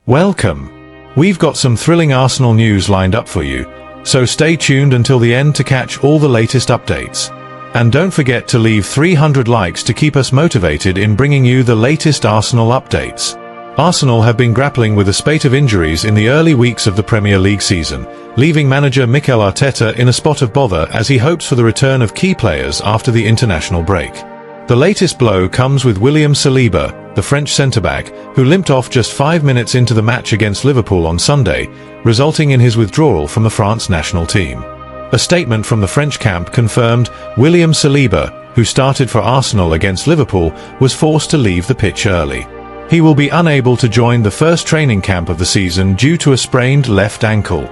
Welcome. We've got some thrilling Arsenal news lined up for you, so stay tuned until the end to catch all the latest updates. And don't forget to leave 300 likes to keep us motivated in bringing you the latest Arsenal updates. Arsenal have been grappling with a spate of injuries in the early weeks of the Premier League season, leaving manager Mikel Arteta in a spot of bother as he hopes for the return of key players after the international break. The latest blow comes with William Saliba, the French centre-back, who limped off just 5 minutes into the match against Liverpool on Sunday, resulting in his withdrawal from the France national team. A statement from the French camp confirmed William Saliba, who started for Arsenal against Liverpool, was forced to leave the pitch early. He will be unable to join the first training camp of the season due to a sprained left ankle.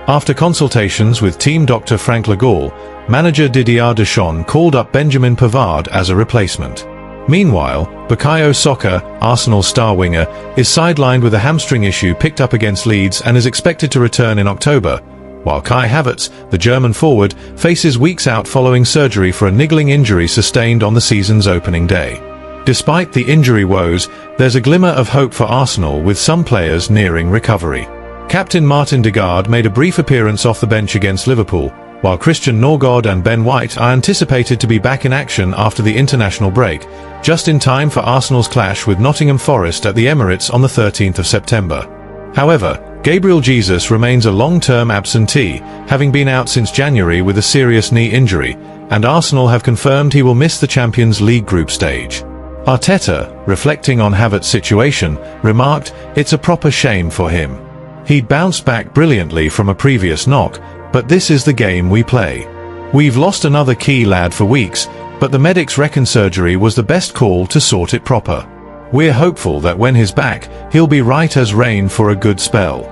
After consultations with team doctor Frank Legault, manager Didier Deschamps called up Benjamin Pavard as a replacement. Meanwhile, Bukayo Saka, Arsenal's star winger, is sidelined with a hamstring issue picked up against Leeds and is expected to return in October, while Kai Havertz, the German forward, faces weeks out following surgery for a niggling injury sustained on the season's opening day. Despite the injury woes, there's a glimmer of hope for Arsenal with some players nearing recovery. Captain Martin Ødegaard made a brief appearance off the bench against Liverpool, while Christian Ødegaard and Ben White are anticipated to be back in action after the international break, just in time for Arsenal's clash with Nottingham Forest at the Emirates on the 13th of September. However, Gabriel Jesus remains a long-term absentee, having been out since January with a serious knee injury, and Arsenal have confirmed he will miss the Champions League group stage. Arteta, reflecting on Havertz's situation, remarked, "It's a proper shame for him. He'd bounced back brilliantly from a previous knock, but this is the game we play. We've lost another key lad for weeks, but the medics reckon surgery was the best call to sort it proper. We're hopeful that when he's back, he'll be right as rain for a good spell."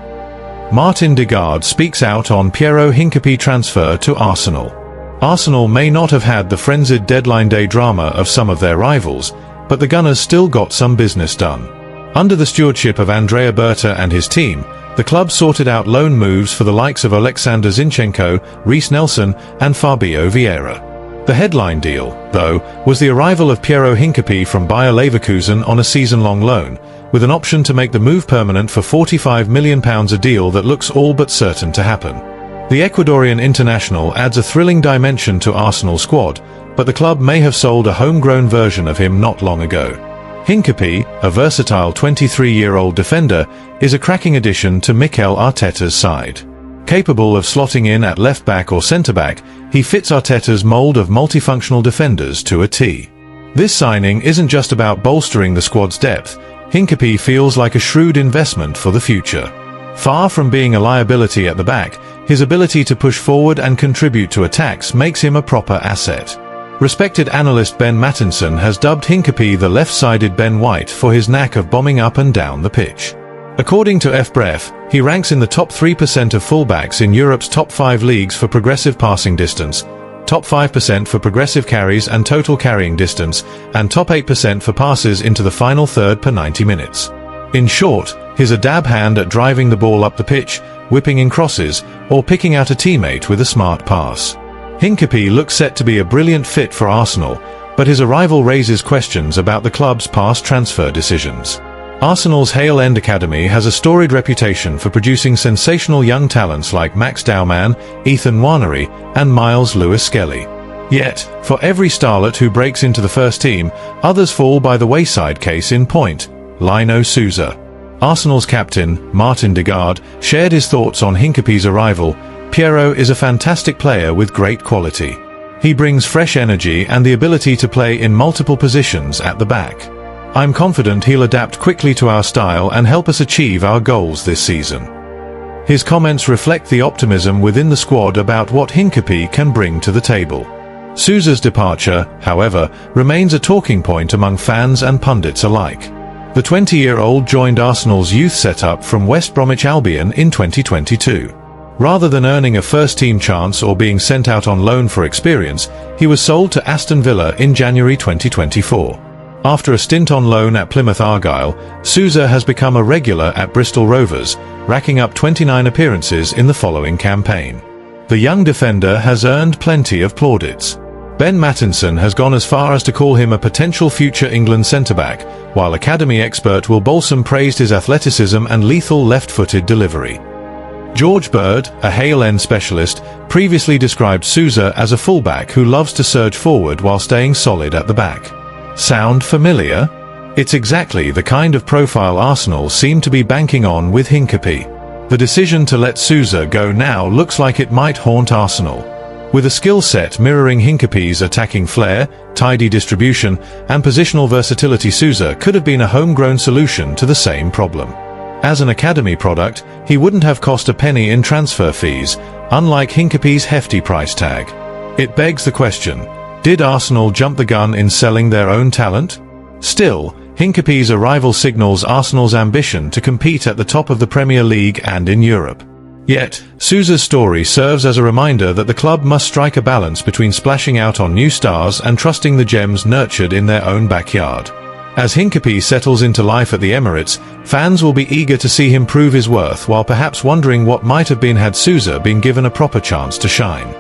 Martin Ødegaard speaks out on Piero Hincapie'S transfer to Arsenal. Arsenal may not have had the frenzied deadline day drama of some of their rivals, but the Gunners still got some business done. Under the stewardship of Andrea Berta and his team, the club sorted out loan moves for the likes of Alexander Zinchenko, Reiss Nelson, and Fabio Vieira. The headline deal, though, was the arrival of Piero Hincapie from Bayer Leverkusen on a season-long loan, with an option to make the move permanent for £45 million, a deal that looks all but certain to happen. The Ecuadorian international adds a thrilling dimension to Arsenal's squad, but the club may have sold a homegrown version of him not long ago. Hincapie, a versatile 23-year-old defender, is a cracking addition to Mikel Arteta's side. Capable of slotting in at left-back or centre-back, he fits Arteta's mould of multifunctional defenders to a T. This signing isn't just about bolstering the squad's depth. Hincapie feels like a shrewd investment for the future. Far from being a liability at the back, his ability to push forward and contribute to attacks makes him a proper asset. Respected analyst Ben Mattinson has dubbed Hincapie the left-sided Ben White for his knack of bombing up and down the pitch. According to FBref, he ranks in the top 3% of fullbacks in Europe's top 5 leagues for progressive passing distance, top 5% for progressive carries and total carrying distance, and top 8% for passes into the final third per 90 minutes. In short, he's a dab hand at driving the ball up the pitch, whipping in crosses, or picking out a teammate with a smart pass. Hincapie looks set to be a brilliant fit for Arsenal, but his arrival raises questions about the club's past transfer decisions. Arsenal's Hale End Academy has a storied reputation for producing sensational young talents like Max Daumann, Ethan Nwaneri, and Miles Lewis-Skelly. Yet, for every starlet who breaks into the first team, others fall by the wayside. Case in point, Lino Sousa. Arsenal's captain, Martin Ødegaard, shared his thoughts on Hincapie's arrival. "Piero is a fantastic player with great quality. He brings fresh energy and the ability to play in multiple positions at the back. I'm confident he'll adapt quickly to our style and help us achieve our goals this season." His comments reflect the optimism within the squad about what Hincapie can bring to the table. Sousa's departure, however, remains a talking point among fans and pundits alike. The 20-year-old joined Arsenal's youth setup from West Bromwich Albion in 2022. Rather than earning a first-team chance or being sent out on loan for experience, he was sold to Aston Villa in January 2024. After a stint on loan at Plymouth Argyle, Sousa has become a regular at Bristol Rovers, racking up 29 appearances in the following campaign. The young defender has earned plenty of plaudits. Ben Mattinson has gone as far as to call him a potential future England centre-back, while academy expert Will Balsam praised his athleticism and lethal left-footed delivery. George Bird, a Hale End specialist, previously described Sousa as a fullback who loves to surge forward while staying solid at the back. Sound familiar? It's exactly the kind of profile Arsenal seem to be banking on with Hincapie. The decision to let Sousa go now looks like it might haunt Arsenal. With a skill set mirroring Hincapie's attacking flair, tidy distribution, and positional versatility, Sousa could have been a homegrown solution to the same problem. As an academy product, he wouldn't have cost a penny in transfer fees, unlike Hincapie's hefty price tag. It begs the question, did Arsenal jump the gun in selling their own talent? Still, Hincapie's arrival signals Arsenal's ambition to compete at the top of the Premier League and in Europe. Yet, Sousa's story serves as a reminder that the club must strike a balance between splashing out on new stars and trusting the gems nurtured in their own backyard. As Hincapie settles into life at the Emirates, fans will be eager to see him prove his worth while perhaps wondering what might have been had Sousa been given a proper chance to shine.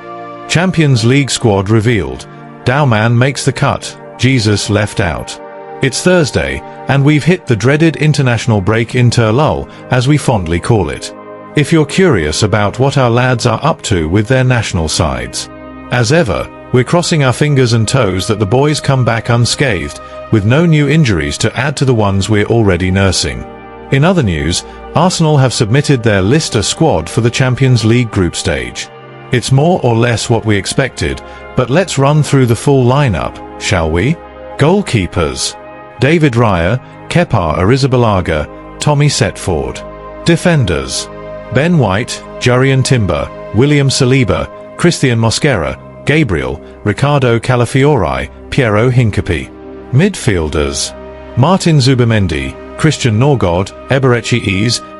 Champions League squad revealed. Dowman makes the cut, Jesus left out. It's Thursday, and we've hit the dreaded international break interlull, as we fondly call it. If you're curious about what our lads are up to with their national sides. As ever, we're crossing our fingers and toes that the boys come back unscathed, with no new injuries to add to the ones we're already nursing. In other news, Arsenal have submitted their Lister squad for the Champions League group stage. It's more or less what we expected, but let's run through the full lineup, shall we? Goalkeepers: David Raya, Kepa Arrizabalaga, Tommy Setford. Defenders: Ben White, Jurriën Timber, William Saliba, Christian Mosquera, Gabriel, Ricardo Calafiori, Piero Hincapie. Midfielders: Martin Zubimendi, Christian Norgård, Eberechi,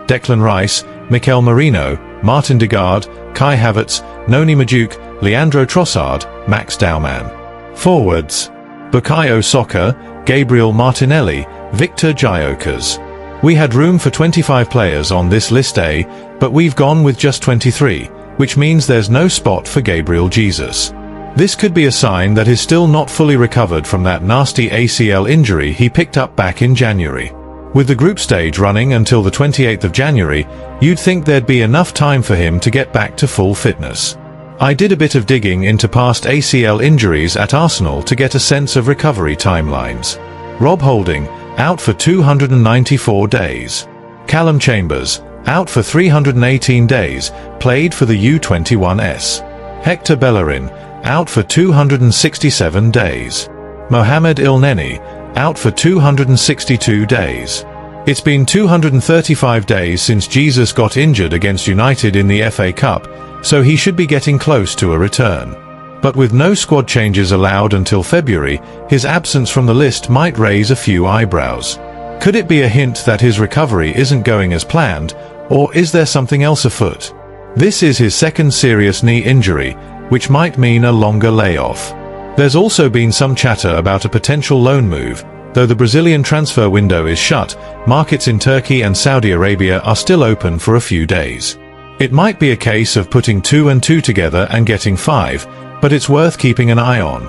Declan Rice, Mikel Merino, Martin Ødegaard, Kai Havertz, Noni Madueke, Leandro Trossard, Max Dowman. Forwards: Bukayo Saka, Gabriel Martinelli, Victor Gyökeres. We had room for 25 players on this list A, but we've gone with just 23, which means there's no spot for Gabriel Jesus. This could be a sign that he's still not fully recovered from that nasty ACL injury he picked up back in January. With the group stage running until the 28th of January, you'd think there'd be enough time for him to get back to full fitness. I did a bit of digging into past ACL injuries at Arsenal to get a sense of recovery timelines. Rob Holding, out for 294 days. Callum Chambers, out for 318 days, played for the U21s. Hector Bellerin, out for 267 days. Mohamed Elneny, out for 262 days. It's been 235 days since Jesus got injured against United in the FA Cup, so he should be getting close to a return. But with no squad changes allowed until February, his absence from the list might raise a few eyebrows. Could it be a hint that his recovery isn't going as planned, or is there something else afoot? This is his second serious knee injury, which might mean a longer layoff. There's also been some chatter about a potential loan move. Though the Brazilian transfer window is shut, markets in Turkey and Saudi Arabia are still open for a few days. It might be a case of putting 2 and 2 together and getting 5, but it's worth keeping an eye on.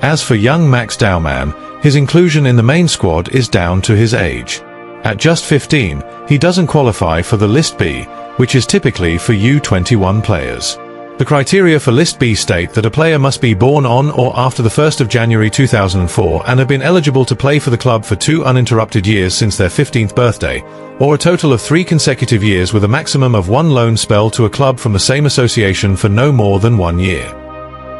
As for young Max Dowman, his inclusion in the main squad is down to his age. At just 15, he doesn't qualify for the List B, which is typically for U21 players. The criteria for List B state that a player must be born on or after the 1st of January 2004 and have been eligible to play for the club for 2 uninterrupted years since their 15th birthday, or a total of 3 consecutive years with a maximum of 1 loan spell to a club from the same association for no more than 1 year.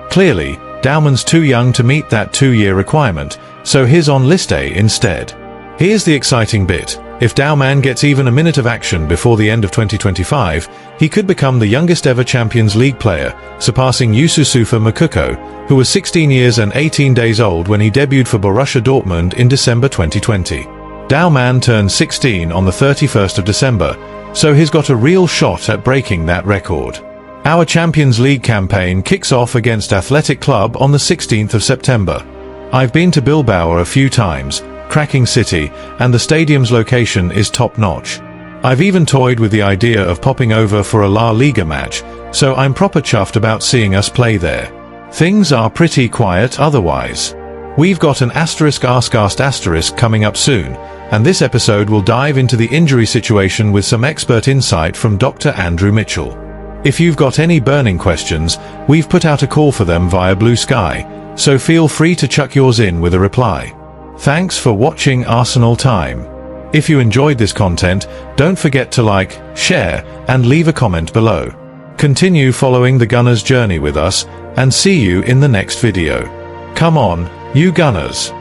Clearly, Dowman's too young to meet that 2-year requirement, so he's on List A instead. Here's the exciting bit. If Dowman gets even a minute of action before the end of 2025, he could become the youngest ever Champions League player, surpassing Youssoufa Moukoko, who was 16 years and 18 days old when he debuted for Borussia Dortmund in December 2020. Dowman turned 16 on the 31st of December, so he's got a real shot at breaking that record. Our Champions League campaign kicks off against Athletic Club on the 16th of September. I've been to Bilbao a few times, cracking city, and the stadium's location is top-notch. I've even toyed with the idea of popping over for a La Liga match, so I'm proper chuffed about seeing us play there. Things are pretty quiet otherwise. We've got an **** coming up soon, and this episode will dive into the injury situation with some expert insight from Dr. Andrew Mitchell. If you've got any burning questions, we've put out a call for them via Blue Sky, so feel free to chuck yours in with a reply. Thanks for watching Arsenal Time. If you enjoyed this content, don't forget to like, share, and leave a comment below. Continue following the Gunners' journey with us, and see you in the next video. Come on, you Gunners!